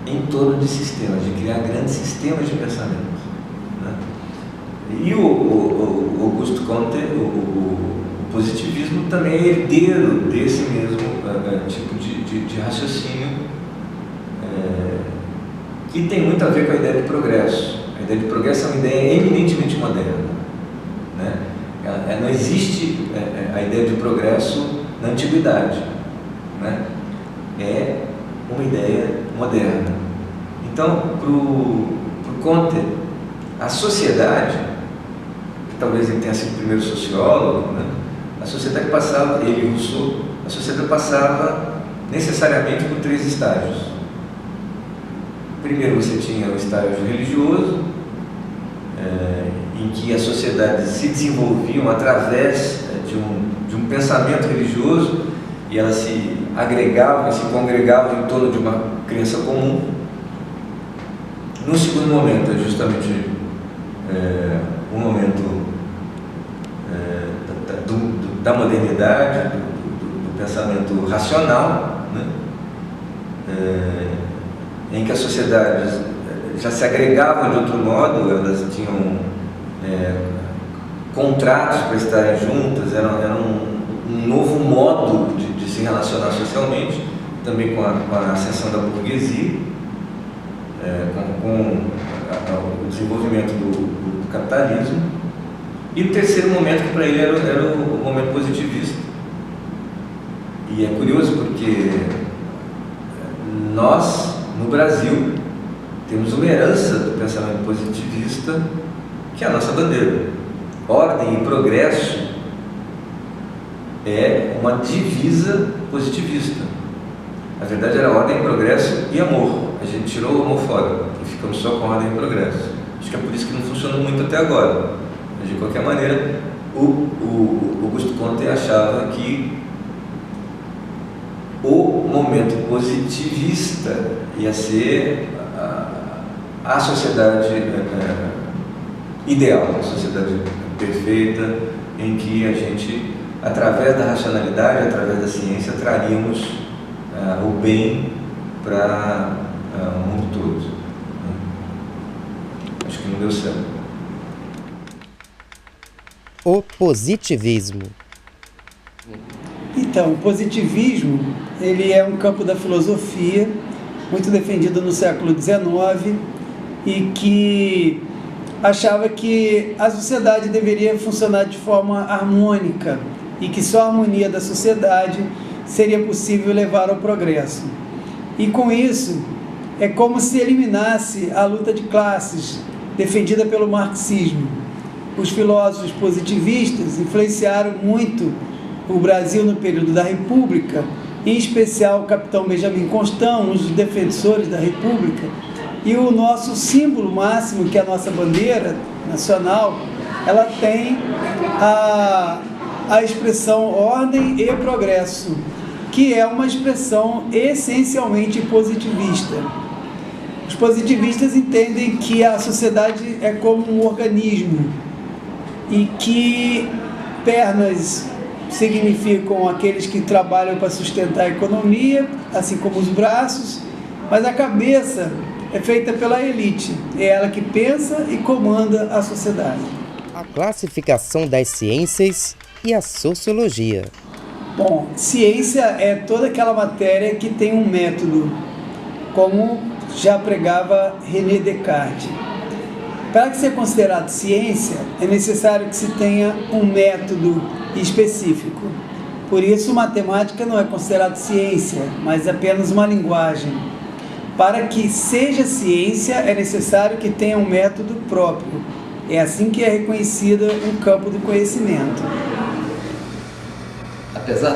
em torno de sistemas, de criar grandes sistemas de pensamento, né? E o Auguste Comte, o positivismo, também é herdeiro desse mesmo tipo de raciocínio, que tem muito a ver com a ideia de progresso. A ideia de progresso é uma ideia eminentemente moderna, né? Não existe a ideia de progresso na antiguidade, né? É uma ideia moderna. Então, para o Comte, a sociedade, que talvez ele tenha sido o primeiro sociólogo, né? A sociedade passava, ele e Rousseau, a sociedade passava necessariamente por três estágios. Primeiro você tinha o estágio religioso, em que as sociedades se desenvolviam através de um pensamento religioso, e elas se agregavam, se congregavam em torno de uma crença comum. No segundo momento, é justamente o momento da modernidade, do pensamento racional, né? Em que as sociedades já se agregavam de outro modo, elas tinham contratos para estarem juntas, era um novo modo de se relacionar socialmente, também com a ascensão da burguesia, com o desenvolvimento do capitalismo. E o terceiro momento, que para ele era o momento positivista. E é curioso porque nós, no Brasil, temos uma herança do pensamento positivista, que é a nossa bandeira. Ordem e progresso é uma divisa positivista. Na verdade era ordem, progresso e amor. A gente tirou o amor fora e ficamos só com ordem e progresso. Acho que é por isso que não funcionou muito até agora. Mas de qualquer maneira, o Augusto Comte achava que o momento positivista ia ser a sociedade ideal, a sociedade perfeita, em que a gente, através da racionalidade, através da ciência, traríamos o bem para o mundo todo. Acho que não deu certo. O positivismo. Então, o positivismo, ele é um campo da filosofia muito defendido no século XIX e que achava que a sociedade deveria funcionar de forma harmônica e que só a harmonia da sociedade seria possível levar ao progresso. E com isso, é como se eliminasse a luta de classes defendida pelo marxismo. Os filósofos positivistas influenciaram muito o Brasil no período da República, em especial o capitão Benjamin Constant, um dos defensores da República, e o nosso símbolo máximo, que é a nossa bandeira nacional, ela tem a expressão ordem e progresso, que é uma expressão essencialmente positivista. Os positivistas entendem que a sociedade é como um organismo e que pernas significam aqueles que trabalham para sustentar a economia, assim como os braços, mas a cabeça é feita pela elite, é ela que pensa e comanda a sociedade. A classificação das ciências e a sociologia. Bom, ciência é toda aquela matéria que tem um método, como já pregava René Descartes. Para que seja considerado ciência, é necessário que se tenha um método específico. Por isso, matemática não é considerada ciência, mas apenas uma linguagem. Para que seja ciência, é necessário que tenha um método próprio. É assim que é reconhecido um campo do conhecimento. Apesar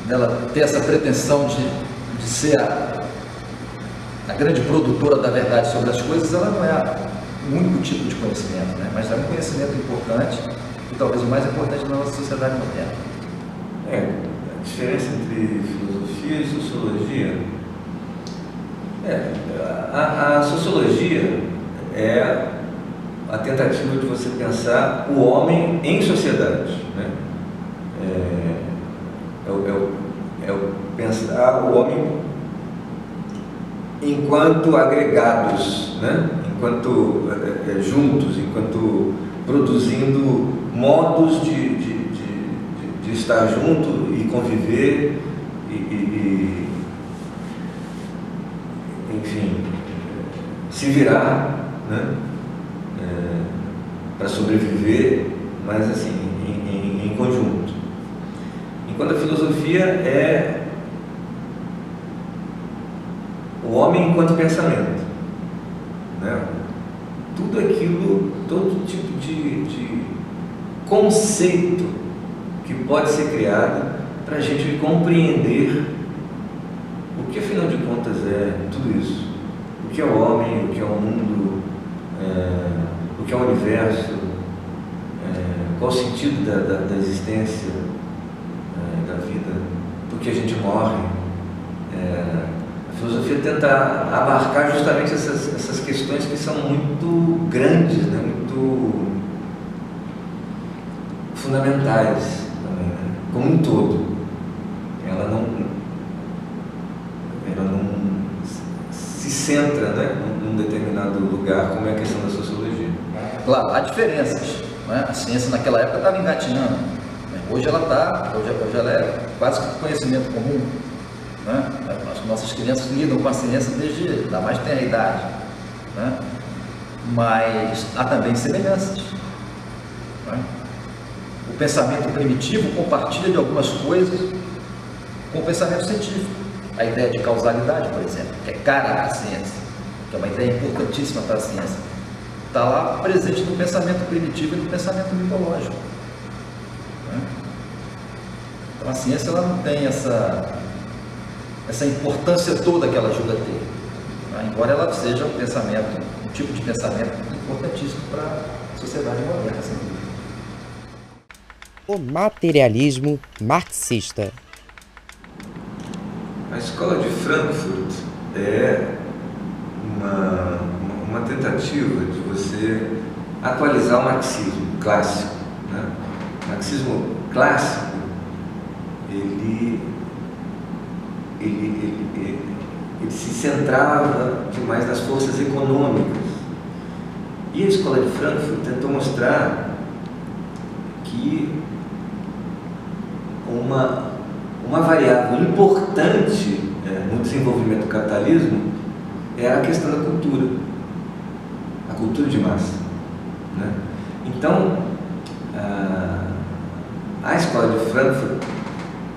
dela ter essa pretensão de ser a grande produtora da verdade sobre as coisas, ela não é o único tipo de conhecimento, né? Mas é um conhecimento importante e talvez o mais importante na nossa sociedade moderna. A diferença entre filosofia e sociologia a sociologia é a tentativa de você pensar o homem em sociedade, né? Pensar o homem enquanto agregados, né? Enquanto juntos, enquanto produzindo modos de estar junto e conviver enfim, se virar, né? Para sobreviver, mas assim, em conjunto. Enquanto a filosofia é o homem enquanto pensamento, né? Tudo aquilo, todo tipo de conceito que pode ser criado para a gente compreender o que afinal de contas é tudo isso. O que é o homem, o que é o mundo, o que é o universo, qual o sentido da existência, da vida, por que a gente morre. A filosofia tenta abarcar justamente essas questões que são muito grandes, né? Muito fundamentais também, né? Como um todo. Ela não se centra, né, num determinado lugar, como é a questão da sociologia. Claro, há diferenças, né? A ciência naquela época estava engatinhando, né? Hoje ela é quase que conhecimento comum, né? As nossas crianças lidam com a ciência desde a mais tenra idade, né? Mas há também semelhanças, né? O pensamento primitivo compartilha de algumas coisas com o pensamento científico. A ideia de causalidade, por exemplo, que é cara à ciência, que é uma ideia importantíssima para a ciência, está lá presente no pensamento primitivo e no pensamento mitológico. Né? Então a ciência ela não tem essa importância toda que ela ajuda a ter, né? Embora ela seja um tipo de pensamento importantíssimo para a sociedade moderna. Sem dúvida. O materialismo marxista. A escola de Frankfurt é uma tentativa de você atualizar o marxismo clássico, né? O marxismo clássico, ele se centrava demais nas forças econômicas. E a escola de Frankfurt tentou mostrar que uma variável importante no desenvolvimento do capitalismo é a questão da cultura, a cultura de massa, né? Então, a escola de Frankfurt,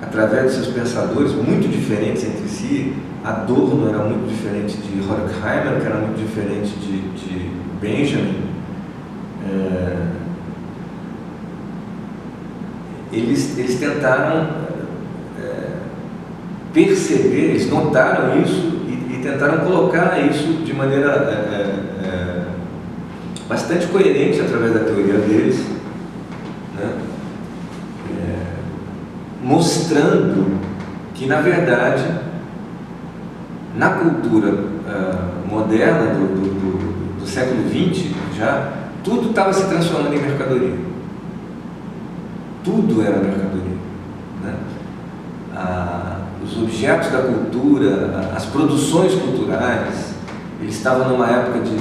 através de seus pensadores muito diferentes entre si, Adorno era muito diferente de Horkheimer, que era muito diferente de Benjamin, eles tentaram perceber, eles notaram isso e tentaram colocar isso de maneira bastante coerente através da teoria deles, né? Mostrando que, na verdade, na cultura moderna do século XX, já tudo estava se transformando em mercadoria. Tudo era mercadoria, né? Os objetos da cultura, as produções culturais, eles estavam numa época de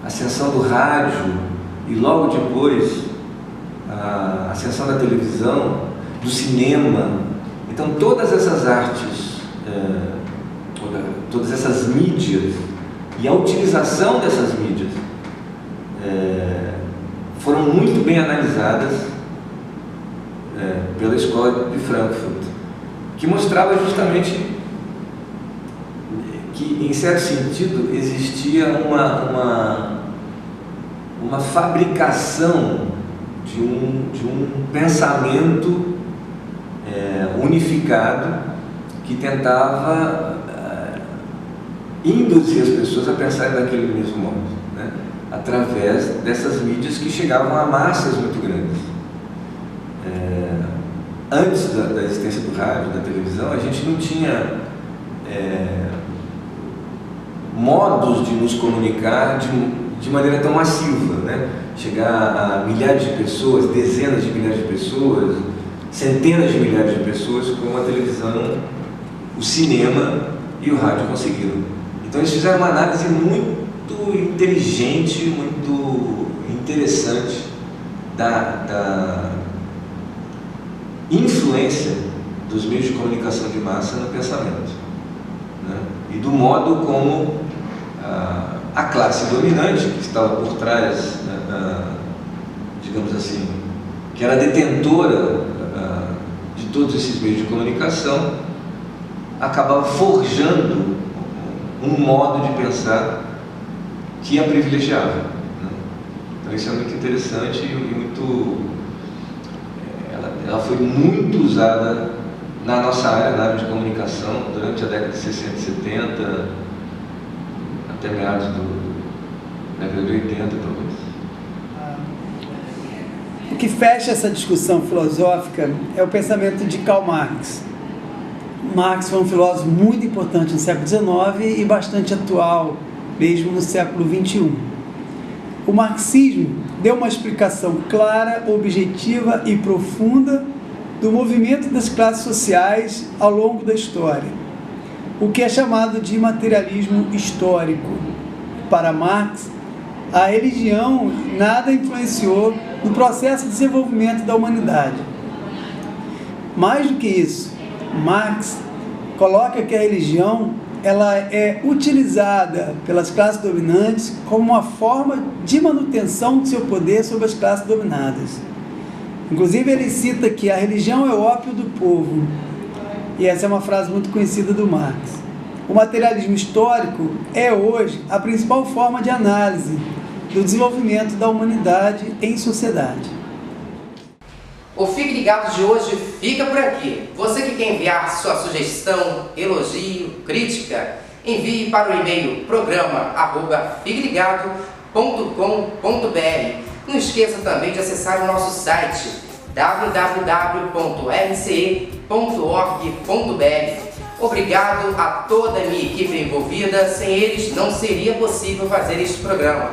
ascensão do rádio e logo depois a ascensão da televisão, do cinema. Então todas essas artes, todas essas mídias e a utilização dessas mídias foram muito bem analisadas pela escola de Frankfurt, que mostrava justamente que, em certo sentido, existia uma fabricação de um pensamento unificado que tentava induzir as pessoas a pensarem daquele mesmo modo, né? Através dessas mídias que chegavam a massas muito grandes. Antes da existência do rádio, da televisão, a gente não tinha modos de nos comunicar de maneira tão massiva, né? Chegar a milhares de pessoas, dezenas de milhares de pessoas, centenas de milhares de pessoas, como a televisão, o cinema e o rádio conseguiram. Então eles fizeram uma análise muito inteligente, muito interessante da influência dos meios de comunicação de massa no pensamento, né? E do modo como a classe dominante, que estava por trás, digamos assim, que era detentora de todos esses meios de comunicação, acabava forjando um modo de pensar que a privilegiava, né? Então isso é muito interessante e muito... Ela foi muito usada na nossa área, na área de comunicação, durante a década de 60 e 70, até meados da década de 80, talvez. O que fecha essa discussão filosófica é o pensamento de Karl Marx. Marx foi um filósofo muito importante no século XIX e bastante atual, mesmo no século XXI. O marxismo deu uma explicação clara, objetiva e profunda do movimento das classes sociais ao longo da história, o que é chamado de materialismo histórico. Para Marx, a religião nada influenciou no processo de desenvolvimento da humanidade. Mais do que isso, Marx coloca que a religião ela é utilizada pelas classes dominantes como uma forma de manutenção do seu poder sobre as classes dominadas. Inclusive ele cita que a religião é o ópio do povo, e essa é uma frase muito conhecida do Marx. O materialismo histórico é hoje a principal forma de análise do desenvolvimento da humanidade em sociedade. O Fique Ligado de hoje fica por aqui. Você que quer enviar sua sugestão, elogio, crítica, envie para o e-mail programa@fiqueligado.com.br. Não esqueça também de acessar o nosso site www.rce.org.br. Obrigado a toda a minha equipe envolvida, sem eles não seria possível fazer este programa.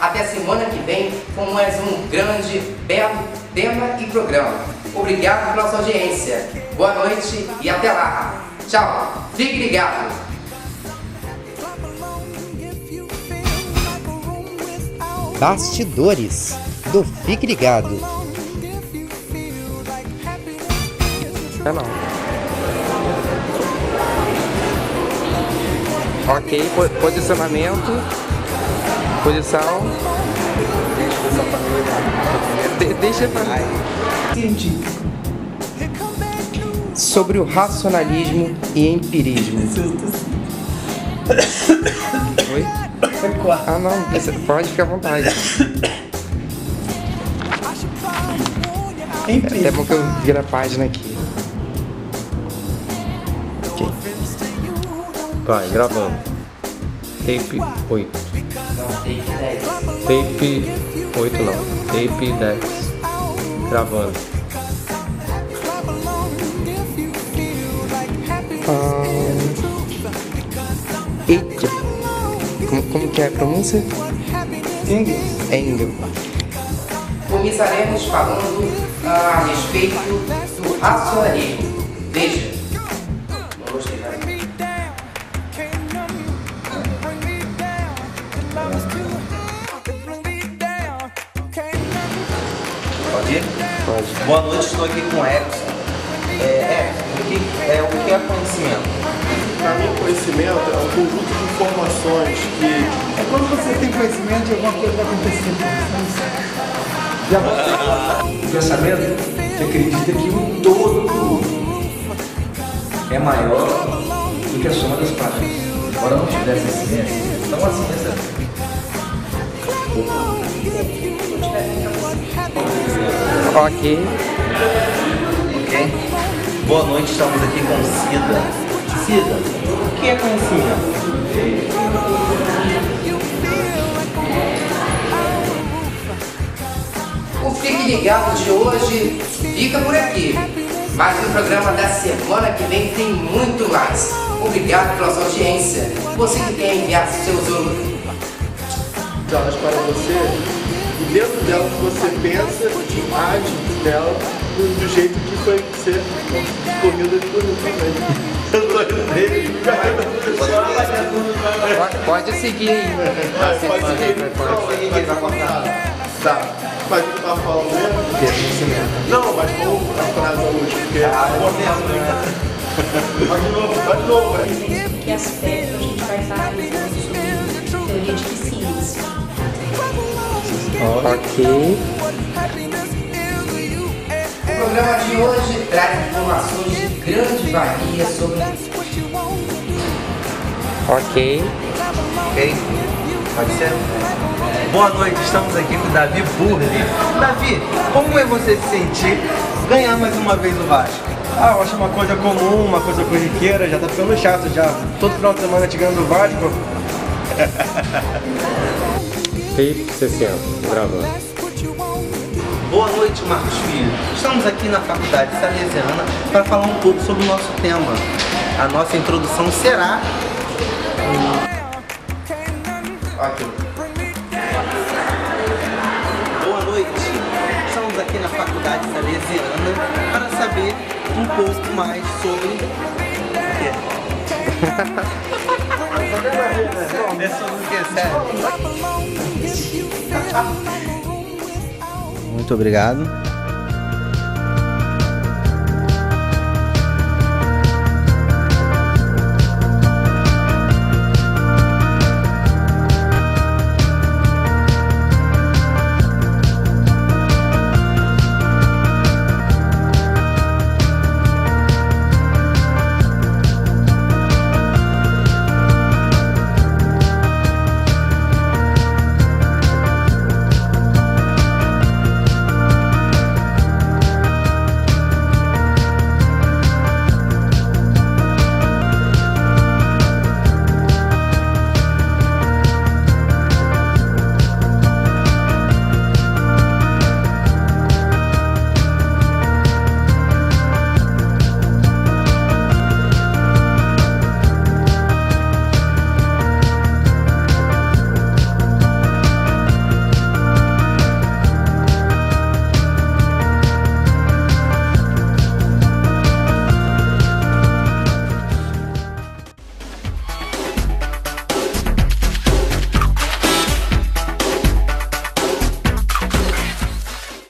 Até semana que vem com mais um grande, belo tema e programa. Obrigado pela sua audiência. Boa noite e até lá. Tchau. Fique ligado. Bastidores do Fique Ligado. Não. Ok, posicionamento, posição. Deixa pra mim. Sobre o racionalismo e empirismo. Oi? Ah, não, pode ficar à vontade. É bom que eu vire a página aqui. Ok. Vai, gravando. Tape 8. Tape 8 não. Tape 10. Gravando. Eita. Como que é a pronúncia? Engel. Começaremos falando a respeito do racionalismo. Veja. Não gostei, né? Pode ir? Pode. Boa noite, estou aqui com o Edson. O que é conhecimento? Para mim, conhecimento é um conjunto de informações que... É quando você tem conhecimento de alguma coisa vai acontecer. O pensamento que acredita que o todo é maior do que a soma das partes. Embora não tivesse ciência, então a ciência... Ok. Boa noite, estamos aqui com Cida. Cida, o que é conhecimento? O Fique Ligado de hoje fica por aqui. Mas no programa da semana que vem tem muito mais. Obrigado pela sua audiência. Você que quer enviar seus elas para você e dentro dela que você pensa e age dela do jeito que foi ser corrida de tudo também. Eu tô indo nele. Pode seguir aí. Pode seguir. Tá. Mas tu tá falando mesmo? Não, mas vamos pra frase hoje, porque Vai de novo. Que aspecto a gente vai estar analisando sobre teoria de ciência? Ok. O programa de hoje traz informações de grande valia sobre... Ok. Pode ser? Boa noite, estamos aqui com o Davi Burri. Davi, como é você se sentir ganhar mais uma vez o Vasco? Ah, eu acho uma coisa comum, uma coisa corriqueira, já tá ficando chato já. Todo final de semana te ganhando o Vasco. Tape 60, gravando. Boa noite, Marcos Filho. Estamos aqui na Faculdade Salesiana para falar um pouco sobre o nosso tema. A nossa introdução será... Ok. Boa noite. Estamos aqui na Faculdade Salesiana para saber um pouco mais sobre... É sobre o que, sério? Muito obrigado.